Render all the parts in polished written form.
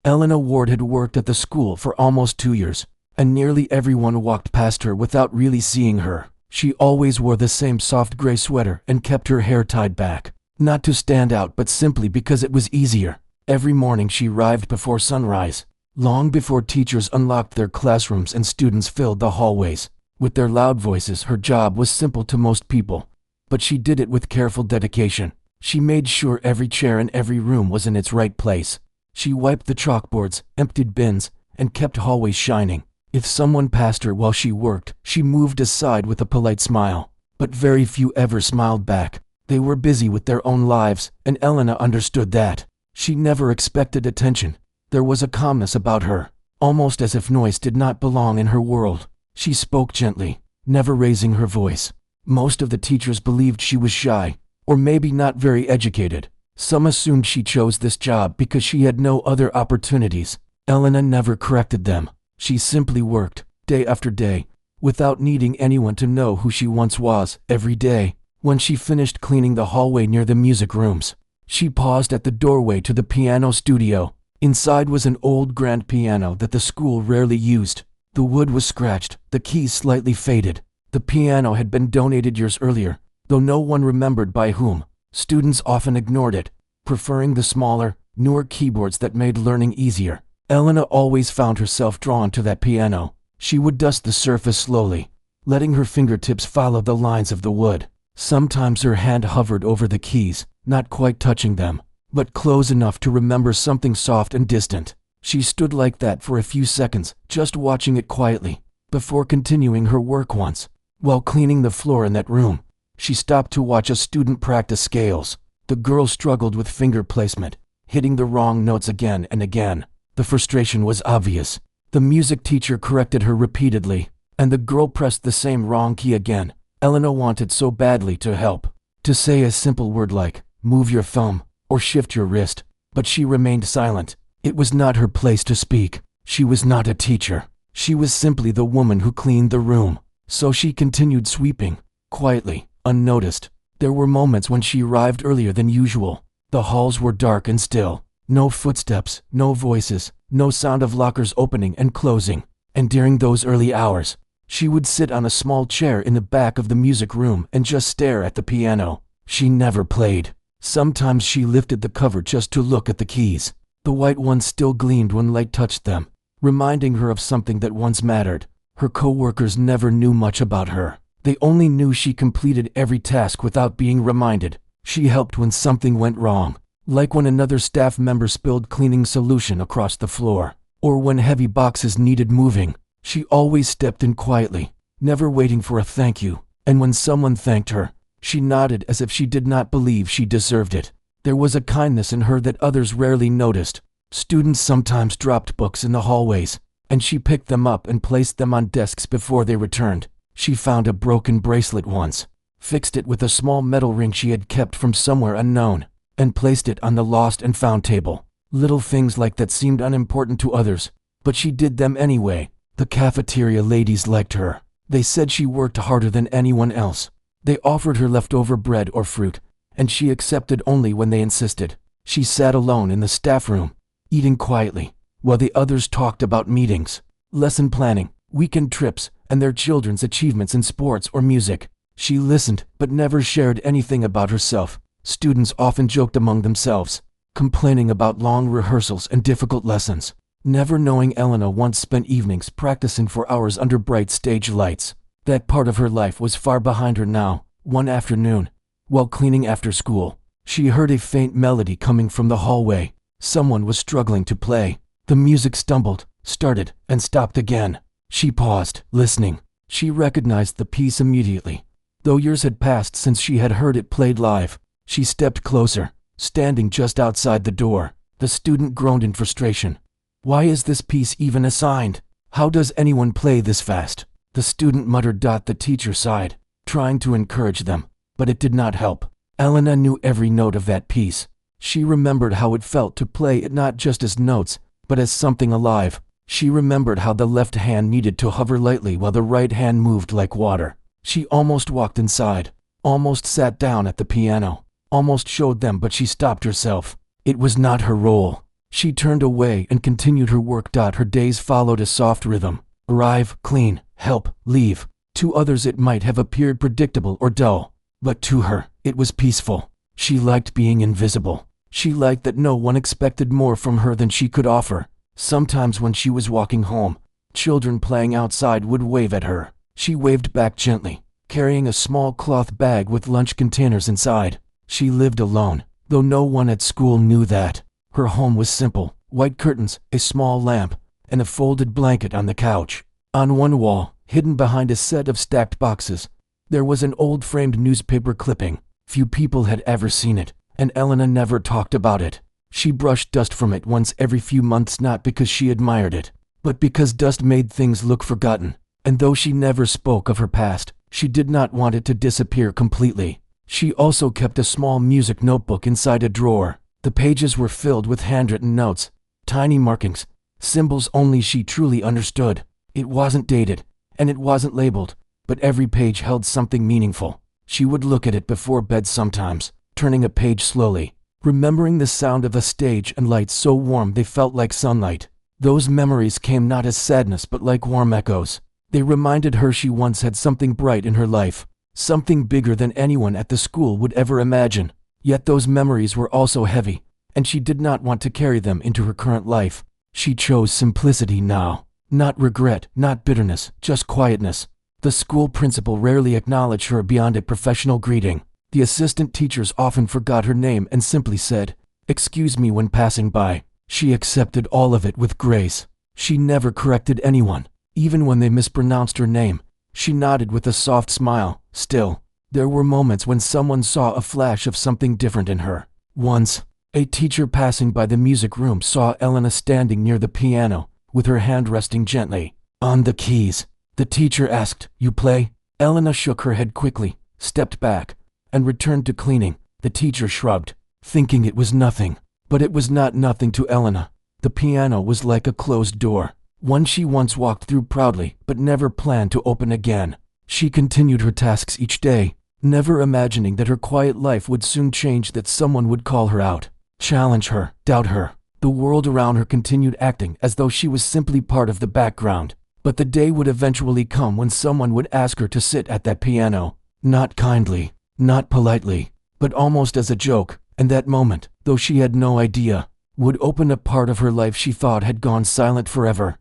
Elena Ward had worked at the school for almost 2 years, and nearly everyone walked past her without really seeing her. She always wore the same soft gray sweater and kept her hair tied back, not to stand out but simply because it was easier. Every morning she arrived before sunrise, long before teachers unlocked their classrooms and students filled the hallways. With their loud voices, her job was simple to most people, but she did it with careful dedication. She made sure every chair in every room was in its right place. She wiped the chalkboards, emptied bins, and kept hallways shining. If someone passed her while she worked, she moved aside with a polite smile, but very few ever smiled back. They were busy with their own lives, and Elena understood that. She never expected attention. There was a calmness about her, almost as if noise did not belong in her world. She spoke gently, never raising her voice. Most of the teachers believed she was shy, or maybe not very educated. Some assumed she chose this job because she had no other opportunities. Elena never corrected them. She simply worked, day after day, without needing anyone to know who she once was. Every day, when she finished cleaning the hallway near the music rooms, she paused at the doorway to the piano studio. Inside was an old grand piano that the school rarely used. The wood was scratched, the keys slightly faded. The piano had been donated years earlier, though no one remembered by whom. Students often ignored it, preferring the smaller, newer keyboards that made learning easier. Elena always found herself drawn to that piano. She would dust the surface slowly, letting her fingertips follow the lines of the wood. Sometimes her hand hovered over the keys, not quite touching them, but close enough to remember something soft and distant. She stood like that for a few seconds, just watching it quietly, before continuing her work. Once, while cleaning the floor in that room, she stopped to watch a student practice scales. The girl struggled with finger placement, hitting the wrong notes again and again. The frustration was obvious. The music teacher corrected her repeatedly, and the girl pressed the same wrong key again. Elena wanted so badly to help, to say a simple word like, "Move your thumb," or "shift your wrist," but she remained silent. It was not her place to speak. She was not a teacher. She was simply the woman who cleaned the room. So she continued sweeping, quietly, unnoticed. There were moments when she arrived earlier than usual. The halls were dark and still. No footsteps, no voices, no sound of lockers opening and closing. And during those early hours, she would sit on a small chair in the back of the music room and just stare at the piano. She never played. Sometimes she lifted the cover just to look at the keys. The white ones still gleamed when light touched them, reminding her of something that once mattered. Her co-workers never knew much about her. They only knew she completed every task without being reminded. She helped when something went wrong, like when another staff member spilled cleaning solution across the floor, or when heavy boxes needed moving. She always stepped in quietly, never waiting for a thank you, and when someone thanked her, she nodded as if she did not believe she deserved it. There was a kindness in her that others rarely noticed. Students sometimes dropped books in the hallways, and she picked them up and placed them on desks before they returned. She found a broken bracelet once, fixed it with a small metal ring she had kept from somewhere unknown, and placed it on the lost and found table. Little things like that seemed unimportant to others, but she did them anyway. The cafeteria ladies liked her. They said she worked harder than anyone else. They offered her leftover bread or fruit, and she accepted only when they insisted. She sat alone in the staff room, eating quietly, while the others talked about meetings, lesson planning, weekend trips, and their children's achievements in sports or music. She listened, but never shared anything about herself. Students often joked among themselves, complaining about long rehearsals and difficult lessons, never knowing Elena once spent evenings practicing for hours under bright stage lights. That part of her life was far behind her now. One afternoon, while cleaning after school, she heard a faint melody coming from the hallway. Someone was struggling to play. The music stumbled, started, and stopped again. She paused, listening. She recognized the piece immediately. Though years had passed since she had heard it played live, she stepped closer, standing just outside the door. The student groaned in frustration. "Why is this piece even assigned? How does anyone play this fast?" The student muttered. The teacher sighed, trying to encourage them, but it did not help. Elena knew every note of that piece. She remembered how it felt to play it not just as notes, but as something alive. She remembered how the left hand needed to hover lightly while the right hand moved like water. She almost walked inside, almost sat down at the piano, almost showed them, but she stopped herself. It was not her role. She turned away and continued her work. Her days followed a soft rhythm. Arrive, clean, help, leave. To others it might have appeared predictable or dull, but to her, it was peaceful. She liked being invisible. She liked that no one expected more from her than she could offer. Sometimes when she was walking home, children playing outside would wave at her. She waved back gently, carrying a small cloth bag with lunch containers inside. She lived alone, though no one at school knew that. Her home was simple: white curtains, a small lamp, and a folded blanket on the couch. On one wall, hidden behind a set of stacked boxes, there was an old framed newspaper clipping. Few people had ever seen it, and Elena never talked about it. She brushed dust from it once every few months, not because she admired it, but because dust made things look forgotten. And though she never spoke of her past, she did not want it to disappear completely. She also kept a small music notebook inside a drawer. The pages were filled with handwritten notes, tiny markings, symbols only she truly understood. It wasn't dated, and it wasn't labeled, but every page held something meaningful. She would look at it before bed sometimes, turning a page slowly, remembering the sound of a stage and lights so warm they felt like sunlight. Those memories came not as sadness but like warm echoes. They reminded her she once had something bright in her life, something bigger than anyone at the school would ever imagine. Yet those memories were also heavy, and she did not want to carry them into her current life. She chose simplicity now. Not regret, not bitterness, just quietness. The school principal rarely acknowledged her beyond a professional greeting. The assistant teachers often forgot her name and simply said, "Excuse me," when passing by. She accepted all of it with grace. She never corrected anyone, even when they mispronounced her name. She nodded with a soft smile. Still, there were moments when someone saw a flash of something different in her. Once, a teacher passing by the music room saw Elena standing near the piano, with her hand resting gently on the keys. The teacher asked, "You play?" Elena shook her head quickly, stepped back, and returned to cleaning. The teacher shrugged, thinking it was nothing. But it was not nothing to Elena. The piano was like a closed door, one she once walked through proudly, but never planned to open again. She continued her tasks each day, never imagining that her quiet life would soon change, that someone would call her out, challenge her, doubt her. The world around her continued acting as though she was simply part of the background. But the day would eventually come when someone would ask her to sit at that piano, not kindly, not politely, but almost as a joke, and that moment, though she had no idea, would open a part of her life she thought had gone silent forever.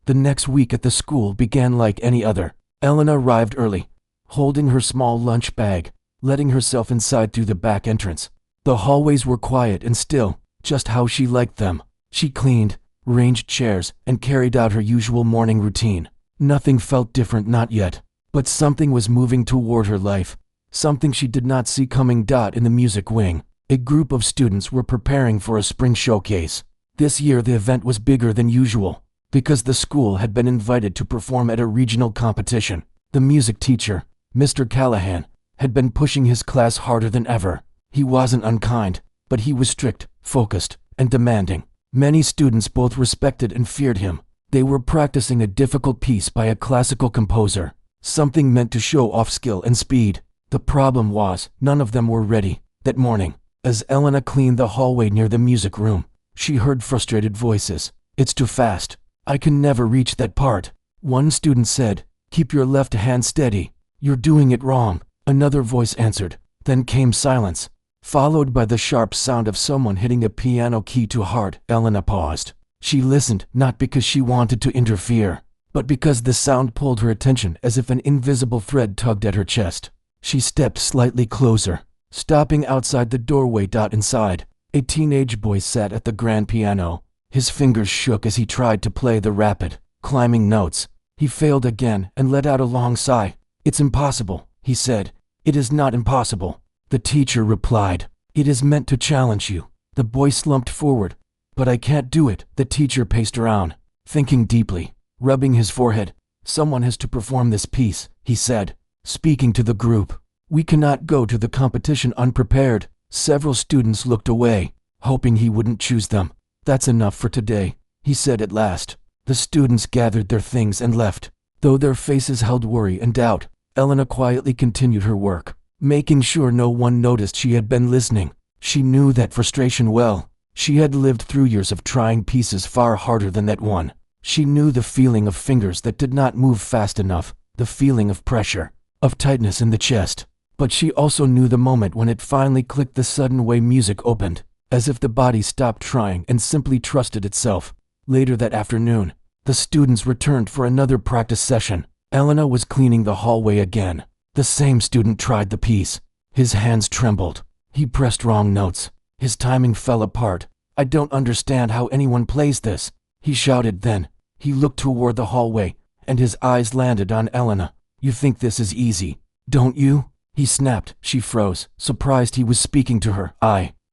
The next week at the school began like any other. Elena arrived early, holding her small lunch bag, letting herself inside through the back entrance. The hallways were quiet and still, just how she liked them. She cleaned, arranged chairs, and carried out her usual morning routine. Nothing felt different, not yet, but something was moving toward her life, something she did not see coming. In the music wing, a group of students were preparing for a spring showcase. This year the event was bigger than usual, because the school had been invited to perform at a regional competition. The music teacher, Mr. Callahan, had been pushing his class harder than ever. He wasn't unkind, but he was strict, focused, and demanding. Many students both respected and feared him. They were practicing a difficult piece by a classical composer, something meant to show off skill and speed. The problem was, none of them were ready. That morning, as Elena cleaned the hallway near the music room, she heard frustrated voices. "It's too fast. I can never reach that part." One student said, "Keep your left hand steady. You're doing it wrong." Another voice answered. Then came silence, followed by the sharp sound of someone hitting a piano key too hard. Elena paused. She listened, not because she wanted to interfere, but because the sound pulled her attention as if an invisible thread tugged at her chest. She stepped slightly closer, stopping outside the doorway. Inside, a teenage boy sat at the grand piano. His fingers shook as he tried to play the rapid, climbing notes. He failed again and let out a long sigh. "It's impossible," he said. "It is not impossible." The teacher replied, "It is meant to challenge you." The boy slumped forward. "But I can't do it." The teacher paced around, thinking deeply, rubbing his forehead. "Someone has to perform this piece," he said, speaking to the group. "We cannot go to the competition unprepared." Several students looked away, hoping he wouldn't choose them. "That's enough for today," he said at last. The students gathered their things and left. Though their faces held worry and doubt, Elena quietly continued her work, making sure no one noticed she had been listening. She knew that frustration well, She had lived through years of trying pieces far harder than that one. She knew the feeling of fingers that did not move fast enough, the feeling of pressure, of tightness in the chest. But she also knew the moment when it finally clicked, the sudden way music opened, as if the body stopped trying and simply trusted itself. Later that afternoon, the students returned for another practice session. Elena was cleaning the hallway again. The same student tried the piece. His hands trembled. He pressed wrong notes. His timing fell apart. "I don't understand how anyone plays this," he shouted then. He looked toward the hallway, and his eyes landed on Elena. "You think this is easy, don't you?" he snapped. She froze, surprised he was speaking to her.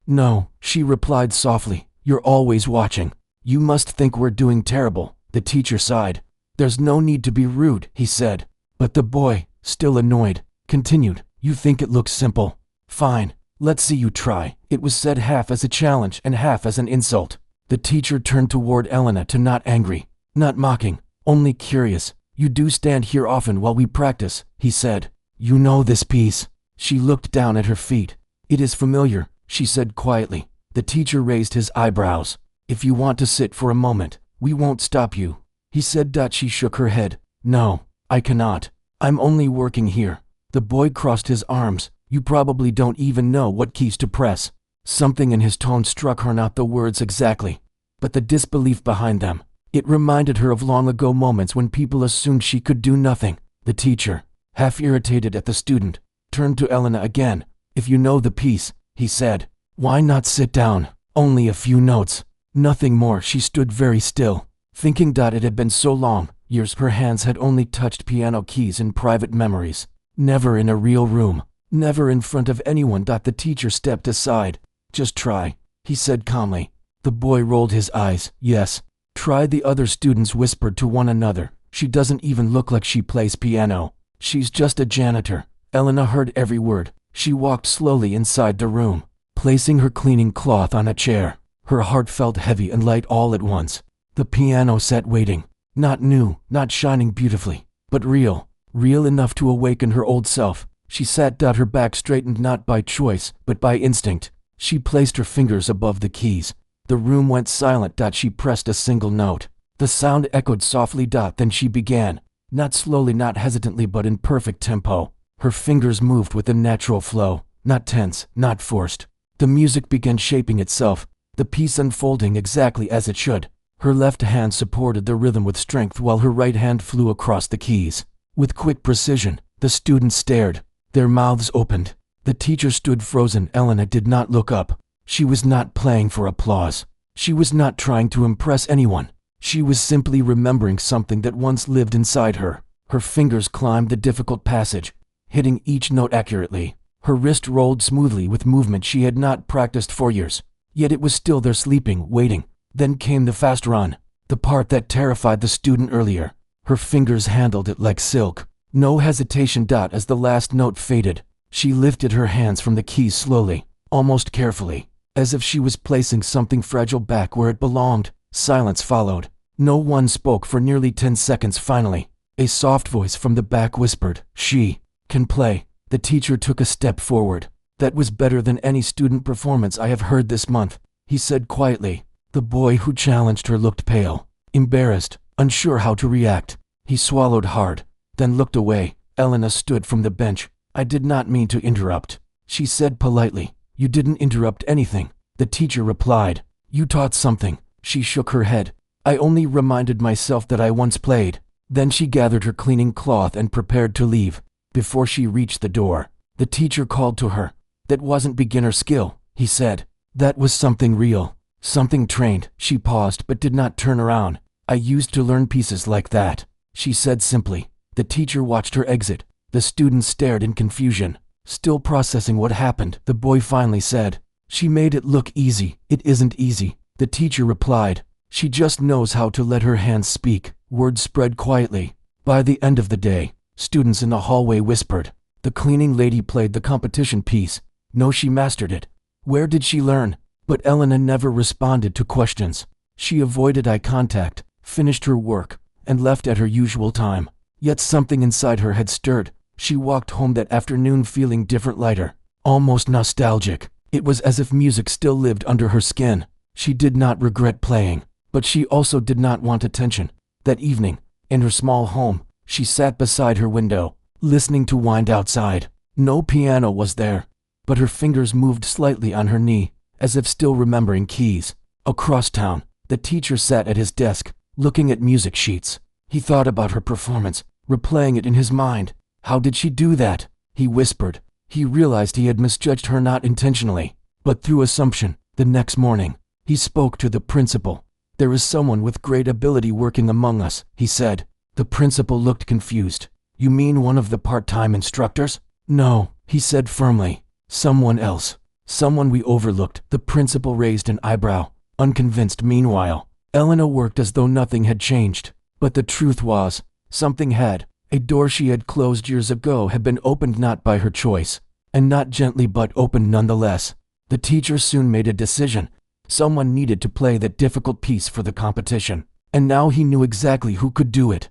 "No," she replied softly. "You're always watching. You must think we're doing terrible." The teacher sighed. "There's no need to be rude," he said. But the boy, still annoyed, continued. "You think it looks simple? Fine. Let's see you try." It was said half as a challenge and half as an insult. The teacher turned toward Elena, to not angry, not mocking, only curious. "You do stand here often while we practice," he said. "You know this piece?" She looked down at her feet. "It is familiar," she said quietly. The teacher raised his eyebrows. "If you want to sit for a moment, we won't stop you," he said. She shook her head. "No, I cannot. I'm only working here." The boy crossed his arms. "You probably don't even know what keys to press." Something in his tone struck her, not the words exactly, but the disbelief behind them. It reminded her of long ago moments when people assumed she could do nothing. The teacher, half irritated at the student, turned to Elena again. "If you know the piece," he said, "why not sit down? Only a few notes. Nothing more." She stood very still, thinking. It had been so long, years her hands had only touched piano keys in private memories. Never in a real room. Never in front of anyone. The teacher stepped aside. "Just try," he said calmly. The boy rolled his eyes. "Yes, try." The other students whispered to one another. "She doesn't even look like she plays piano. She's just a janitor." Elena heard every word. She walked slowly inside the room, placing her cleaning cloth on a chair. Her heart felt heavy and light all at once. The piano sat waiting. Not new, not shining beautifully, but real. Real enough to awaken her old self. She sat. Her back straightened, not by choice, but by instinct. She placed her fingers above the keys. The room went silent. She pressed a single note. The sound echoed softly. Then she began. Not slowly, not hesitantly, but in perfect tempo. Her fingers moved with a natural flow, not tense, not forced. The music began shaping itself, the piece unfolding exactly as it should. Her left hand supported the rhythm with strength while her right hand flew across the keys. With quick precision, the students stared, their mouths opened. The teacher stood frozen. Elena did not look up. She was not playing for applause. She was not trying to impress anyone. She was simply remembering something that once lived inside her. Her fingers climbed the difficult passage, hitting each note accurately. Her wrist rolled smoothly with movement she had not practiced for years. Yet it was still there, sleeping, waiting. Then came the fast run, the part that terrified the student earlier. Her fingers handled it like silk. No hesitation. As the last note faded, she lifted her hands from the keys slowly, almost carefully, as if she was placing something fragile back where it belonged. Silence followed. No one spoke for nearly 10 seconds. Finally, a soft voice from the back whispered, "She can play." The teacher took a step forward. "That was better than any student performance I have heard this month," he said quietly. The boy who challenged her looked pale, embarrassed, unsure how to react. He swallowed hard, then looked away. Elena stood from the bench. "I did not mean to interrupt," she said politely. "You didn't interrupt anything," the teacher replied. "You taught something." She shook her head. "I only reminded myself that I once played." Then she gathered her cleaning cloth and prepared to leave. Before she reached the door, the teacher called to her. "That wasn't beginner skill," he said. "That was something real, something trained." She paused but did not turn around. "I used to learn pieces like that," she said simply. The teacher watched her exit. The students stared in confusion, still processing what happened. The boy finally said, "She made it look easy." "It isn't easy," the teacher replied. "She just knows how to let her hands speak." Words spread quietly. By the end of the day, students in the hallway whispered, "The cleaning lady played the competition piece. No, she mastered it. Where did she learn?" But Elena never responded to questions. She avoided eye contact, finished her work, and left at her usual time. Yet something inside her had stirred. She walked home that afternoon feeling different, lighter, almost nostalgic. It was as if music still lived under her skin. She did not regret playing, but she also did not want attention. That evening, in her small home, she sat beside her window, listening to wind outside. No piano was there, but her fingers moved slightly on her knee, as if still remembering keys. Across town, the teacher sat at his desk, looking at music sheets. He thought about her performance, replaying it in his mind. How did she do that? He whispered. He realized he had misjudged her, not intentionally, but through assumption. The next morning, he spoke to the principal. "There is someone with great ability working among us," he said. The principal looked confused. "You mean one of the part-time instructors?" "No," he said firmly. "Someone else. Someone we overlooked." The principal raised an eyebrow, unconvinced. Meanwhile, Elena worked as though nothing had changed. But the truth was, something had. A door she had closed years ago had been opened, not by her choice, and not gently, but opened nonetheless. The teacher soon made a decision. Someone needed to play that difficult piece for the competition, and now he knew exactly who could do it.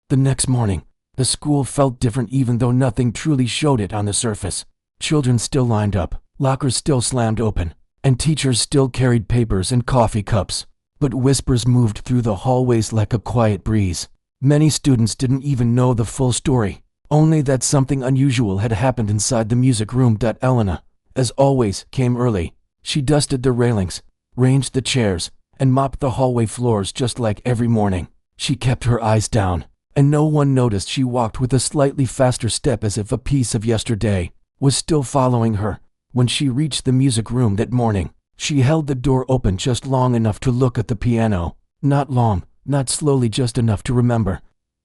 The next morning, the school felt different, even though nothing truly showed it on the surface. Children still lined up, lockers still slammed open, and teachers still carried papers and coffee cups. But whispers moved through the hallways like a quiet breeze. Many students didn't even know the full story, only that something unusual had happened inside the music room. Elena, as always, came early. She dusted the railings, ranged the chairs, and mopped the hallway floors just like every morning. She kept her eyes down, and no one noticed. She walked with a slightly faster step, as if a piece of yesterday was still following her. When she reached the music room that morning, she held the door open just long enough to look at the piano. Not long, not slowly, just enough to remember.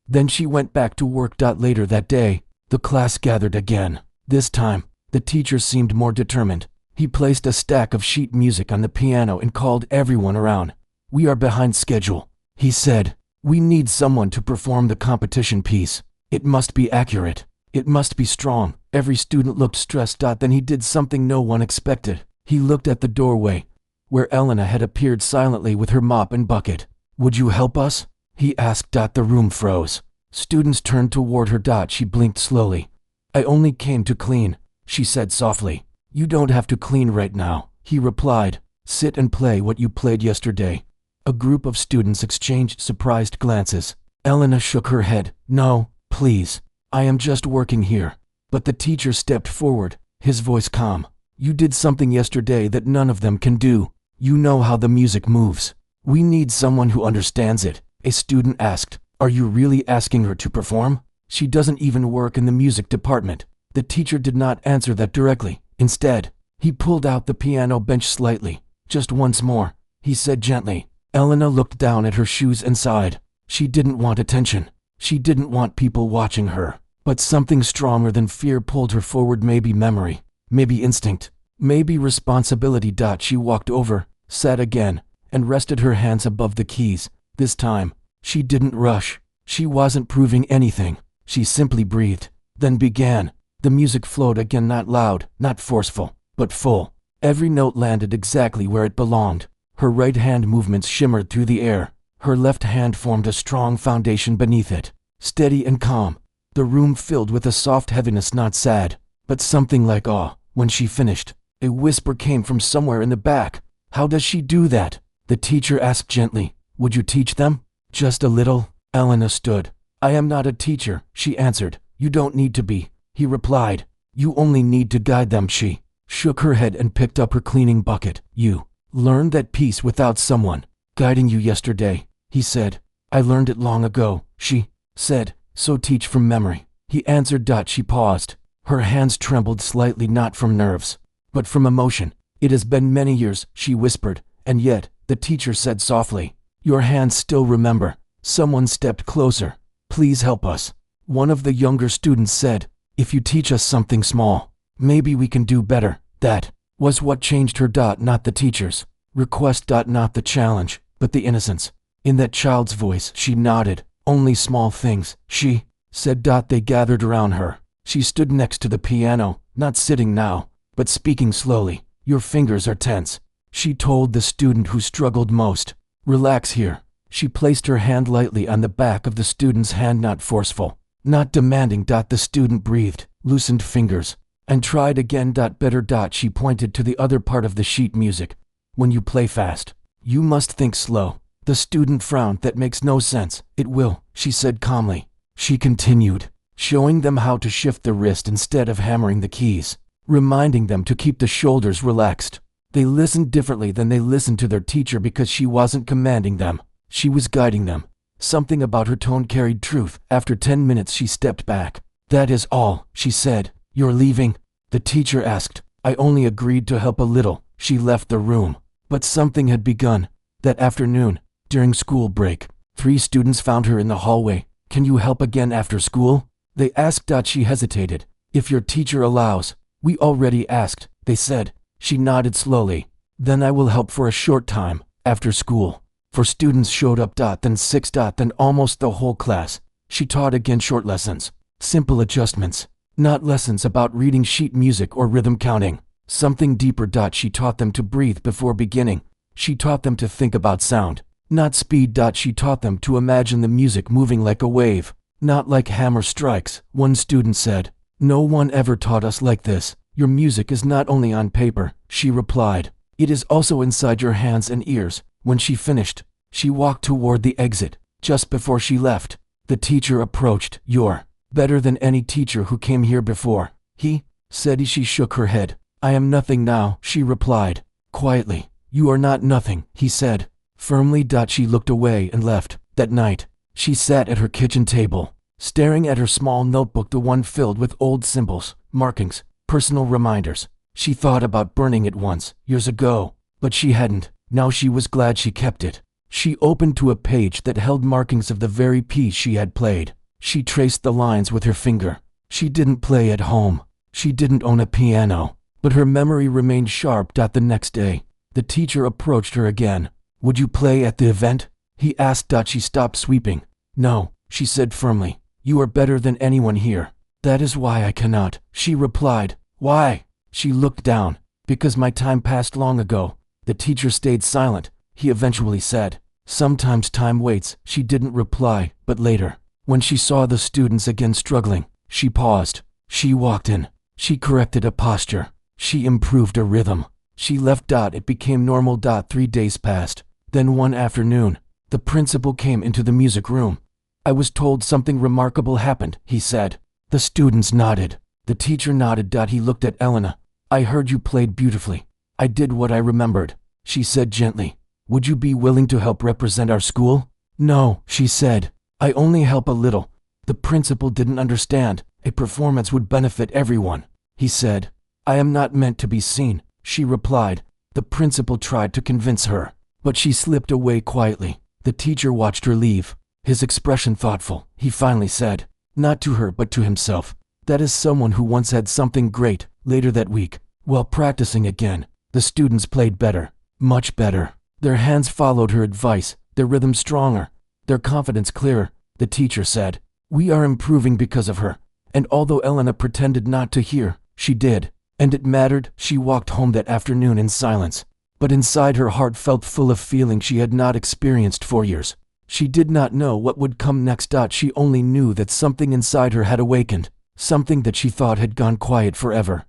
Then she went back to work. Later that day, the class gathered again. This time, the teacher seemed more determined. He placed a stack of sheet music on the piano and called everyone around. "We are behind schedule," he said. "We need someone to perform the competition piece. It must be accurate. It must be strong." Every student looked stressed. Then he did something no one expected. He looked at the doorway, where Elena had appeared silently with her mop and bucket. "Would you help us?" he asked. The room froze. Students turned toward her. She blinked slowly. "I only came to clean," she said softly. "You don't have to clean right now," he replied. "Sit and play what you played yesterday." A group of students exchanged surprised glances. Elena shook her head. "No, please. I am just working here." But the teacher stepped forward, his voice calm. "You did something yesterday that none of them can do. You know how the music moves. We need someone who understands it." A student asked, "Are you really asking her to perform? She doesn't even work in the music department." The teacher did not answer that directly. Instead, he pulled out the piano bench slightly. "Just once more," he said gently. Elena looked down at her shoes and sighed. She didn't want attention. She didn't want people watching her. But something stronger than fear pulled her forward. Maybe memory, maybe instinct, maybe responsibility. She walked over, sat again, and rested her hands above the keys. This time, she didn't rush. She wasn't proving anything. She simply breathed, then began. The music flowed again, not loud, not forceful, but full. Every note landed exactly where it belonged. Her right hand movements shimmered through the air. Her left hand formed a strong foundation beneath it, steady and calm. The room filled with a soft heaviness, not sad, but something like awe. When she finished, a whisper came from somewhere in the back. "How does she do that?" the teacher asked gently. "Would you teach them?" "Just a little." Elena stood. "I am not a teacher," she answered. "You don't need to be," he replied. "You only need to guide them." She shook her head and picked up her cleaning bucket. "You learned that piece without someone guiding you yesterday," he said. "I learned it long ago," she said. "So teach from memory," he answered. She paused. Her hands trembled slightly, not from nerves, but from emotion. "It has been many years," she whispered. "And yet," the teacher said softly, "your hands still remember." Someone stepped closer. "Please help us," one of the younger students said. "If you teach us something small, maybe we can do better." That was what changed her. Not the teacher's request, not the challenge, but the innocence in that child's voice. She nodded. "Only small things," she said. They gathered around her. She stood next to the piano, not sitting now, but speaking slowly. "Your fingers are tense," she told the student who struggled most. "Relax here." She placed her hand lightly on the back of the student's hand, not forceful, not demanding. The student breathed, loosened fingers, and tried again. Better. She pointed to the other part of the sheet music. "When you play fast, You must think slow. The student frowned. That makes no sense. It will, she said calmly. She continued, showing them how to shift the wrist instead of hammering the keys, reminding them to keep the shoulders relaxed. They listened differently than they listened to their teacher because she wasn't commanding them. She was guiding them. Something about her tone carried truth. After 10 minutes she stepped back. That is all, she said. You're leaving? The teacher asked. I only agreed to help a little. She left the room. But something had begun. That afternoon, during school break, 3 students found her in the hallway. Can you help again after school? They asked. She hesitated. If your teacher allows. We already asked, they said. She nodded slowly. Then I will help for a short time, after school. 4 students showed up. Then 6. Then almost the whole class. She taught again, short lessons. Simple adjustments. Not lessons about reading sheet music or rhythm counting. Something deeper. She taught them to breathe before beginning. She taught them to think about sound, not speed. She taught them to imagine the music moving like a wave, not like hammer strikes. One student said, no one ever taught us like this. Your music is not only on paper, she replied. It is also inside your hands and ears. When she finished, she walked toward the exit. Just before she left, the teacher approached. You're better than any teacher who came here before. He said. She shook her head. I am nothing now, she replied, quietly. You are not nothing, he said, firmly. She looked away and left. That night, she sat at her kitchen table, staring at her small notebook, the one filled with old symbols, markings, personal reminders. She thought about burning it once, years ago, but she hadn't. Now she was glad she kept it. She opened to a page that held markings of the very piece she had played. She traced the lines with her finger. She didn't play at home. She didn't own a piano, but her memory remained sharp. The next day, the teacher approached her again. Would you play at the event? He asked. She stopped sweeping. No, she said firmly. You are better than anyone here. That is why I cannot, she replied. Why? She looked down. Because my time passed long ago. The teacher stayed silent. He eventually said, sometimes time waits. She didn't reply, but later, when she saw the students again struggling, she paused. She walked in. She corrected a posture. She improved a rhythm. She left. It became normal. 3 days passed. Then one afternoon, the principal came into the music room. I was told something remarkable happened, he said. The students nodded. The teacher nodded. He looked at Elena. I heard you played beautifully. I did what I remembered, she said gently. Would you be willing to help represent our school? No, she said. I only help a little. The principal didn't understand. A performance would benefit everyone, he said. I am not meant to be seen, she replied. The principal tried to convince her, but she slipped away quietly. The teacher watched her leave, his expression thoughtful. He finally said, not to her but to himself, that is someone who once had something great. Later that week, while practicing again, the students played better, much better. Their hands followed her advice, their rhythm stronger, their confidence clearer. The teacher said, we are improving because of her. And although Elena pretended not to hear, she did. And it mattered. She walked home that afternoon in silence. But inside her heart felt full of feeling she had not experienced for years. She did not know what would come next. She only knew that something inside her had awakened, something that she thought had gone quiet forever.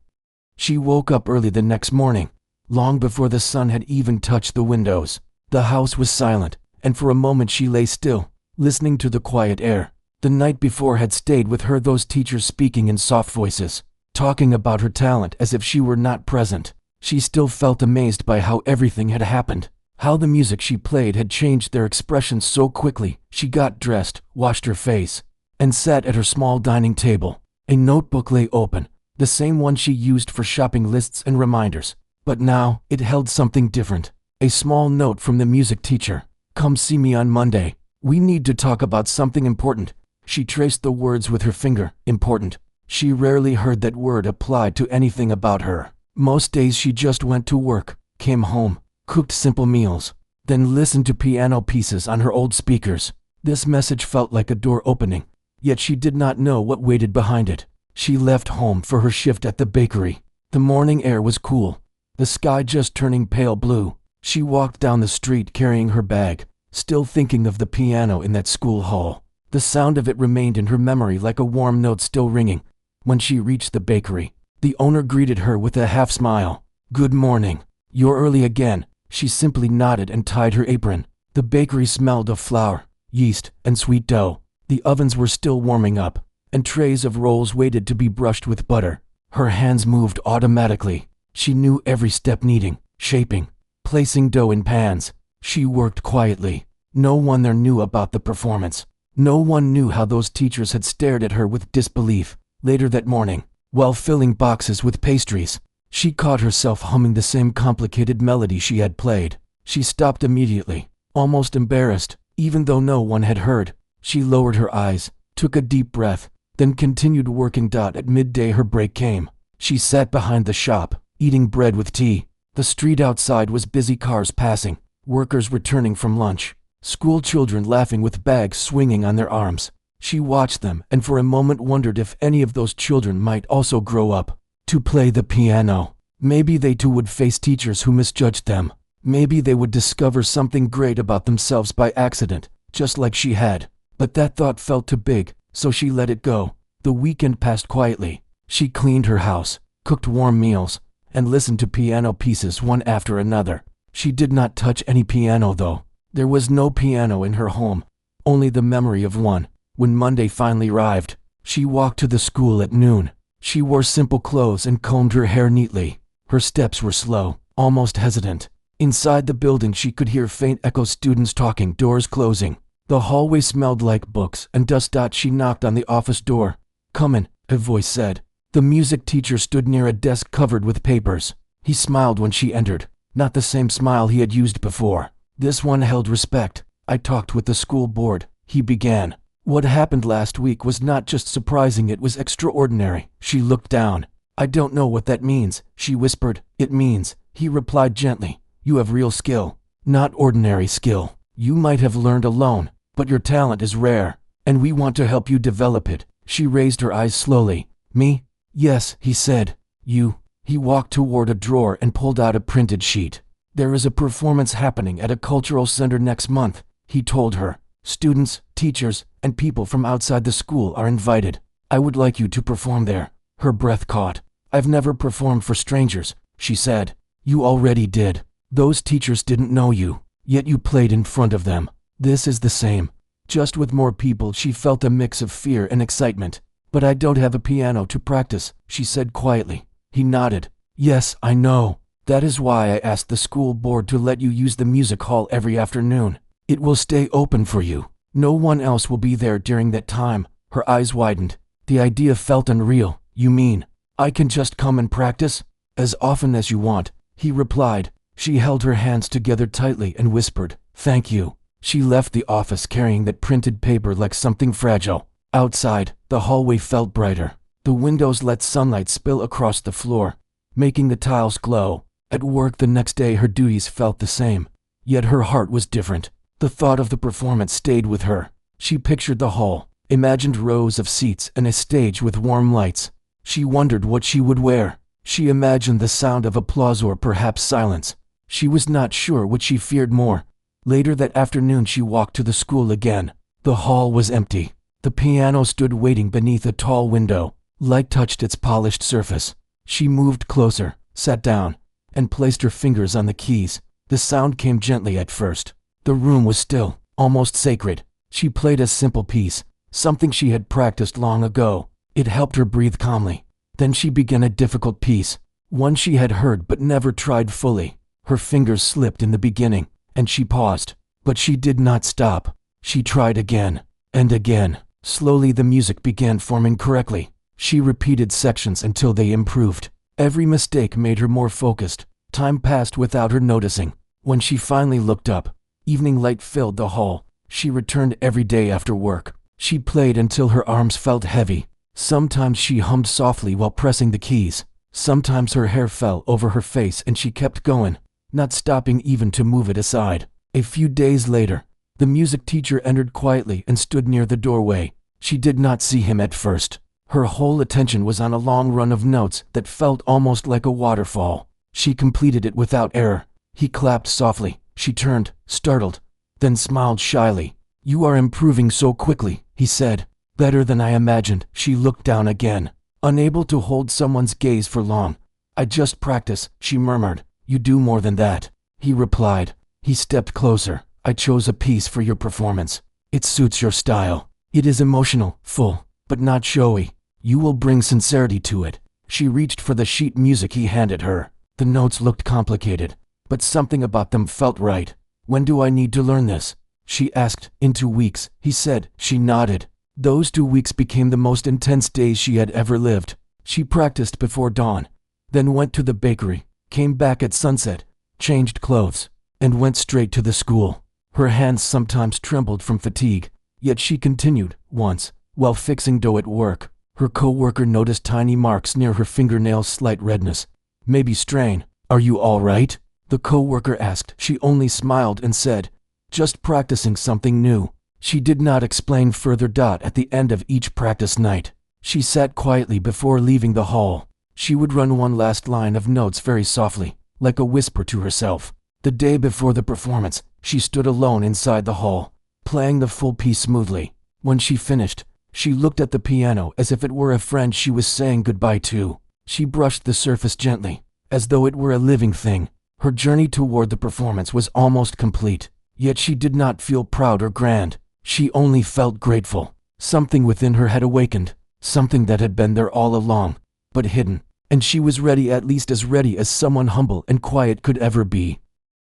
She woke up early the next morning, long before the sun had even touched the windows. The house was silent, and for a moment she lay still, listening to the quiet air. The night before had stayed with her, those teachers speaking in soft voices, talking about her talent as if she were not present. She still felt amazed by how everything had happened, how the music she played had changed their expressions so quickly. She got dressed, washed her face, and sat at her small dining table. A notebook lay open, the same one she used for shopping lists and reminders. But now, it held something different. A small note from the music teacher. Come see me on Monday. We need to talk about something important. She traced the words with her finger. Important. She rarely heard that word applied to anything about her. Most days she just went to work, came home, cooked simple meals, then listened to piano pieces on her old speakers. This message felt like a door opening, yet she did not know what waited behind it. She left home for her shift at the bakery. The morning air was cool, the sky just turning pale blue. She walked down the street carrying her bag, still thinking of the piano in that school hall. The sound of it remained in her memory like a warm note still ringing. When she reached the bakery, the owner greeted her with a half smile. Good morning. You're early again. She simply nodded and tied her apron. The bakery smelled of flour, yeast, and sweet dough. The ovens were still warming up, and trays of rolls waited to be brushed with butter. Her hands moved automatically. She knew every step: kneading, shaping, placing dough in pans. She worked quietly. No one there knew about the performance. No one knew how those teachers had stared at her with disbelief. Later that morning, while filling boxes with pastries, she caught herself humming the same complicated melody she had played. She stopped immediately, almost embarrassed, even though no one had heard. She lowered her eyes, took a deep breath, then continued working. At midday her break came. She sat behind the shop, eating bread with tea. The street outside was busy, cars passing, workers returning from lunch, school children laughing with bags swinging on their arms. She watched them and for a moment wondered if any of those children might also grow up to play the piano. Maybe they too would face teachers who misjudged them. Maybe they would discover something great about themselves by accident, just like she had. But that thought felt too big, so she let it go. The weekend passed quietly. She cleaned her house, cooked warm meals, and listened to piano pieces one after another. She did not touch any piano though. There was no piano in her home, only the memory of one. When Monday finally arrived, she walked to the school at noon. She wore simple clothes and combed her hair neatly. Her steps were slow, almost hesitant. Inside the building she could hear faint echoes, students talking, doors closing. The hallway smelled like books and dust. She knocked on the office door. "Come in," a voice said. The music teacher stood near a desk covered with papers. He smiled when she entered, not the same smile he had used before. This one held respect. "I talked with the school board," he began. "What happened last week was not just surprising, it was extraordinary." She looked down. "I don't know what that means," she whispered. "It means," he replied gently, "you have real skill, not ordinary skill. You might have learned alone, but your talent is rare, and we want to help you develop it." She raised her eyes slowly. "Me?" "Yes," he said. "You?" He walked toward a drawer and pulled out a printed sheet. "There is a performance happening at a cultural center next month," he told her. "Students, teachers, and people from outside the school are invited. I would like you to perform there." Her breath caught. "I've never performed for strangers," she said. "You already did. Those teachers didn't know you, yet you played in front of them. This is the same, just with more people." She felt a mix of fear and excitement. "But I don't have a piano to practice," she said quietly. He nodded. "Yes, I know. That is why I asked the school board to let you use the music hall every afternoon. It will stay open for you. No one else will be there during that time." Her eyes widened. The idea felt unreal. "You mean, I can just come and practice?" "As often as you want," he replied. She held her hands together tightly and whispered, "Thank you." She left the office carrying that printed paper like something fragile. Outside, the hallway felt brighter. The windows let sunlight spill across the floor, making the tiles glow. At work the next day her duties felt the same, yet her heart was different. The thought of the performance stayed with her. She pictured the hall, imagined rows of seats and a stage with warm lights. She wondered what she would wear. She imagined the sound of applause or perhaps silence. She was not sure which she feared more. Later that afternoon she walked to the school again. The hall was empty. The piano stood waiting beneath a tall window. Light touched its polished surface. She moved closer, sat down, and placed her fingers on the keys. The sound came gently at first. The room was still, almost sacred. She played a simple piece, something she had practiced long ago. It helped her breathe calmly. Then she began a difficult piece, one she had heard but never tried fully. Her fingers slipped in the beginning, and she paused. But she did not stop. She tried again, and again. Slowly the music began forming correctly. She repeated sections until they improved. Every mistake made her more focused. Time passed without her noticing. When she finally looked up, evening light filled the hall. She returned every day after work. She played until her arms felt heavy. Sometimes she hummed softly while pressing the keys. Sometimes her hair fell over her face and she kept going, not stopping even to move it aside. A few days later, the music teacher entered quietly and stood near the doorway. She did not see him at first. Her whole attention was on a long run of notes that felt almost like a waterfall. She completed it without error. He clapped softly. She turned, startled, then smiled shyly. "You are improving so quickly," he said. "Better than I imagined." She looked down again, unable to hold someone's gaze for long. "I just practice," she murmured. "You do more than that." he replied. He stepped closer. I chose a piece for your performance. It suits your style. It is emotional, full, but not showy. You will bring sincerity to it. She reached for the sheet music he handed her. The notes looked complicated, but something about them felt right. When do I need to learn this? She asked. In 2 weeks, he said. She nodded. Those 2 weeks became the most intense days she had ever lived. She practiced before dawn, then went to the bakery, came back at sunset, changed clothes, and went straight to the school. Her hands sometimes trembled from fatigue, yet she continued. Once, while fixing dough at work, her co-worker noticed tiny marks near her fingernails, slight redness. Maybe strain. Are you all right? The co-worker asked. She only smiled and said, just practicing something new. She did not explain further. At the end of each practice night, she sat quietly before leaving the hall. She would run one last line of notes very softly, like a whisper to herself. The day before the performance, she stood alone inside the hall, playing the full piece smoothly. When she finished, she looked at the piano as if it were a friend she was saying goodbye to. She brushed the surface gently, as though it were a living thing. Her journey toward the performance was almost complete, yet she did not feel proud or grand. She only felt grateful. Something within her had awakened, something that had been there all along, but hidden, and she was ready, at least as ready as someone humble and quiet could ever be.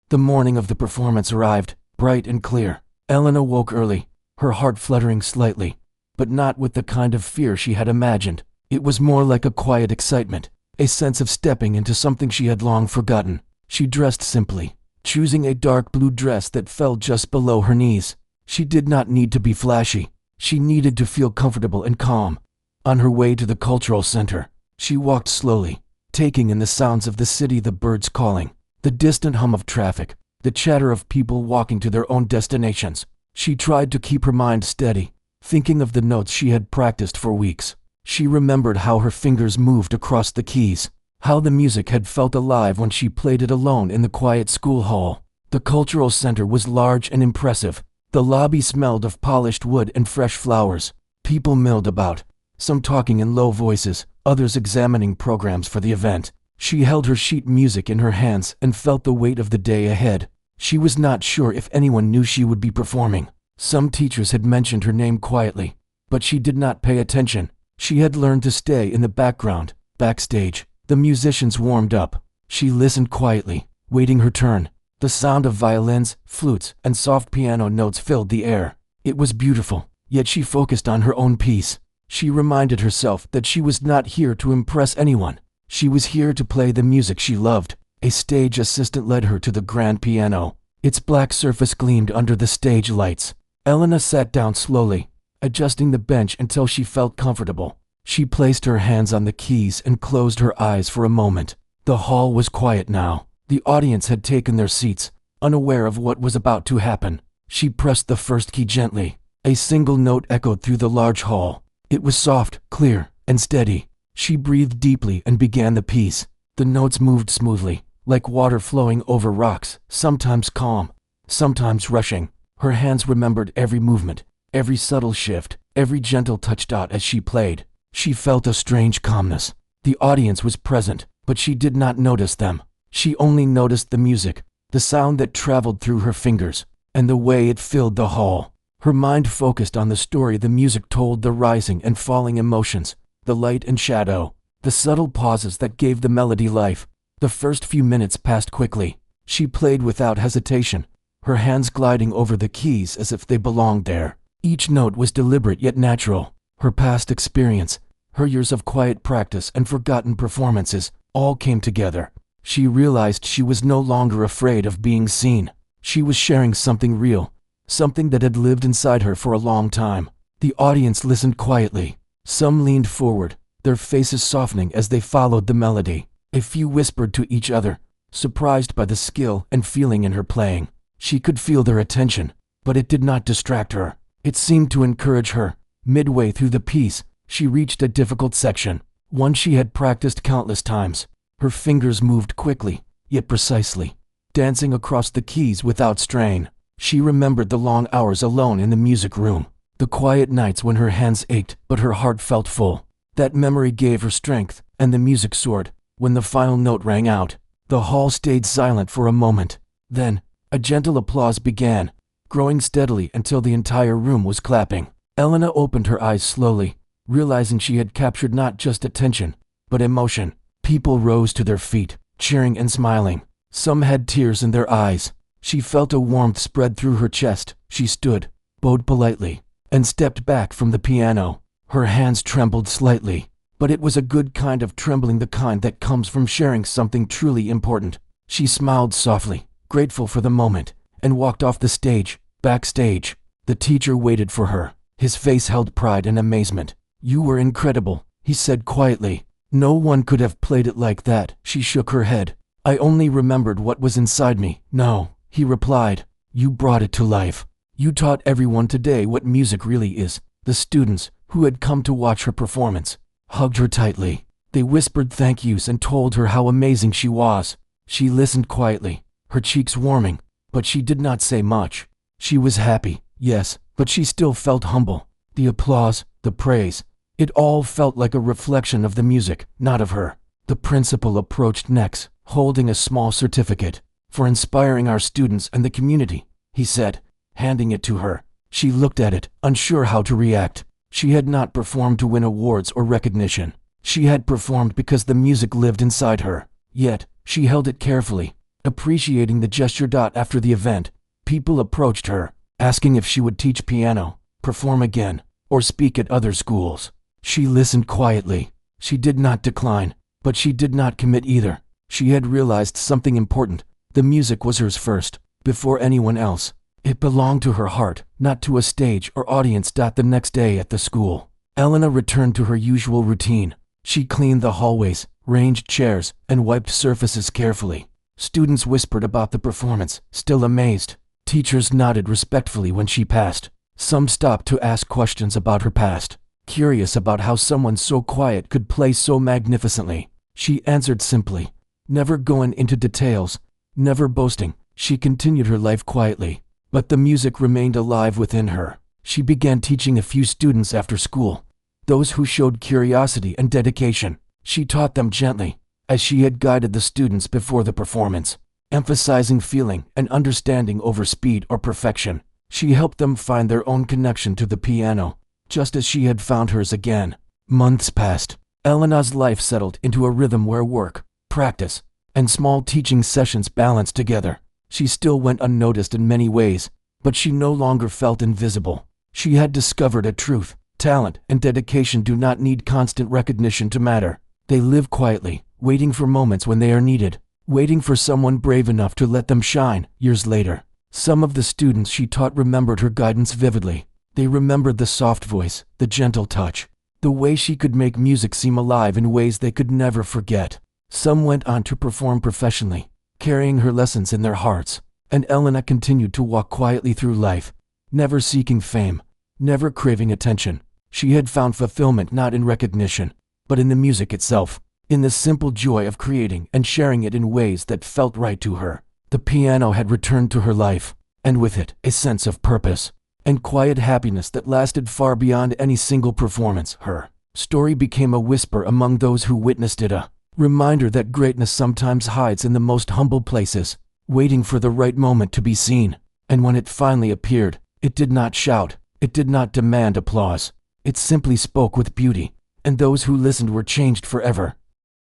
The morning of the performance arrived, bright and clear. Elena woke early, her heart fluttering slightly, but not with the kind of fear she had imagined. It was more like a quiet excitement, a sense of stepping into something she had long forgotten. She dressed simply, choosing a dark blue dress that fell just below her knees. She did not need to be flashy. She needed to feel comfortable and calm. On her way to the cultural center, she walked slowly, taking in the sounds of the city, the birds calling, the distant hum of traffic, the chatter of people walking to their own destinations. She tried to keep her mind steady, thinking of the notes she had practiced for weeks. She remembered how her fingers moved across the keys, how the music had felt alive when she played it alone in the quiet school hall. The cultural center was large and impressive. The lobby smelled of polished wood and fresh flowers. People milled about, some talking in low voices, others examining programs for the event. She held her sheet music in her hands and felt the weight of the day ahead. She was not sure if anyone knew she would be performing. Some teachers had mentioned her name quietly, but she did not pay attention. She had learned to stay in the background. Backstage, the musicians warmed up. She listened quietly, waiting her turn. The sound of violins, flutes, and soft piano notes filled the air. It was beautiful, yet she focused on her own piece. She reminded herself that she was not here to impress anyone. She was here to play the music she loved. A stage assistant led her to the grand piano. Its black surface gleamed under the stage lights. Elena sat down slowly, adjusting the bench until she felt comfortable. She placed her hands on the keys and closed her eyes for a moment. The hall was quiet now. The audience had taken their seats, unaware of what was about to happen. She pressed the first key gently. A single note echoed through the large hall. It was soft, clear, and steady. She breathed deeply and began the piece. The notes moved smoothly, like water flowing over rocks, sometimes calm, sometimes rushing. Her hands remembered every movement, every subtle shift, every gentle touch. As she played, she felt a strange calmness. The audience was present, but she did not notice them. She only noticed the music, the sound that traveled through her fingers, and the way it filled the hall. Her mind focused on the story the music told, the rising and falling emotions, the light and shadow, the subtle pauses that gave the melody life. The first few minutes passed quickly. She played without hesitation, her hands gliding over the keys as if they belonged there. Each note was deliberate yet natural. Her past experience, her years of quiet practice and forgotten performances, all came together. She realized she was no longer afraid of being seen. She was sharing something real, something that had lived inside her for a long time. The audience listened quietly. Some leaned forward, their faces softening as they followed the melody. A few whispered to each other, surprised by the skill and feeling in her playing. She could feel their attention, but it did not distract her. It seemed to encourage her. Midway through the piece, she reached a difficult section, one she had practiced countless times. Her fingers moved quickly, yet precisely, dancing across the keys without strain. She remembered the long hours alone in the music room, the quiet nights when her hands ached but her heart felt full. That memory gave her strength, and the music soared. When the final note rang out, the hall stayed silent for a moment. Then, a gentle applause began, growing steadily until the entire room was clapping. Elena opened her eyes slowly, realizing she had captured not just attention, but emotion. People rose to their feet, cheering and smiling. Some had tears in their eyes. She felt a warmth spread through her chest. She stood, bowed politely, and stepped back from the piano. Her hands trembled slightly, but it was a good kind of trembling, the kind that comes from sharing something truly important. She smiled softly, grateful for the moment, and walked off the stage. Backstage, the teacher waited for her. His face held pride and amazement. "You were incredible," he said quietly. "No one could have played it like that." She shook her head. "I only remembered what was inside me." "No," he replied. "You brought it to life. You taught everyone today what music really is." The students, who had come to watch her performance, hugged her tightly. They whispered thank yous and told her how amazing she was. She listened quietly, her cheeks warming, but she did not say much. She was happy, yes, but she still felt humble. The applause, the praise, it all felt like a reflection of the music, not of her. The principal approached next, holding a small certificate. "For inspiring our students and the community," he said, handing it to her. She looked at it, unsure how to react. She had not performed to win awards or recognition. She had performed because the music lived inside her. Yet, she held it carefully, appreciating the gesture. After the event, people approached her, asking if she would teach piano, perform again, or speak at other schools. She listened quietly. She did not decline, but she did not commit either. She had realized something important. The music was hers first, before anyone else. It belonged to her heart, not to a stage or audience. The next day at the school, Elena returned to her usual routine. She cleaned the hallways, ranged chairs, and wiped surfaces carefully. Students whispered about the performance, still amazed. Teachers nodded respectfully when she passed. Some stopped to ask questions about her past, curious about how someone so quiet could play so magnificently. She answered simply, never going into details, never boasting. She continued her life quietly, but the music remained alive within her. She began teaching a few students after school, those who showed curiosity and dedication. She taught them gently, as she had guided the students before the performance, emphasizing feeling and understanding over speed or perfection. She helped them find their own connection to the piano, just as she had found hers again. Months passed. Elena's life settled into a rhythm where work, practice, and small teaching sessions balanced together. She still went unnoticed in many ways, but she no longer felt invisible. She had discovered a truth: talent and dedication do not need constant recognition to matter. They live quietly, waiting for moments when they are needed, waiting for someone brave enough to let them shine. Years later, some of the students she taught remembered her guidance vividly. They remembered the soft voice, the gentle touch, the way she could make music seem alive in ways they could never forget. Some went on to perform professionally, carrying her lessons in their hearts, and Elena continued to walk quietly through life, never seeking fame, never craving attention. She had found fulfillment not in recognition, but in the music itself, in the simple joy of creating and sharing it in ways that felt right to her. The piano had returned to her life, and with it, a sense of purpose and quiet happiness that lasted far beyond any single performance. Her story became a whisper among those who witnessed it, a reminder that greatness sometimes hides in the most humble places, waiting for the right moment to be seen. And when it finally appeared, it did not shout, it did not demand applause. It simply spoke with beauty, and those who listened were changed forever.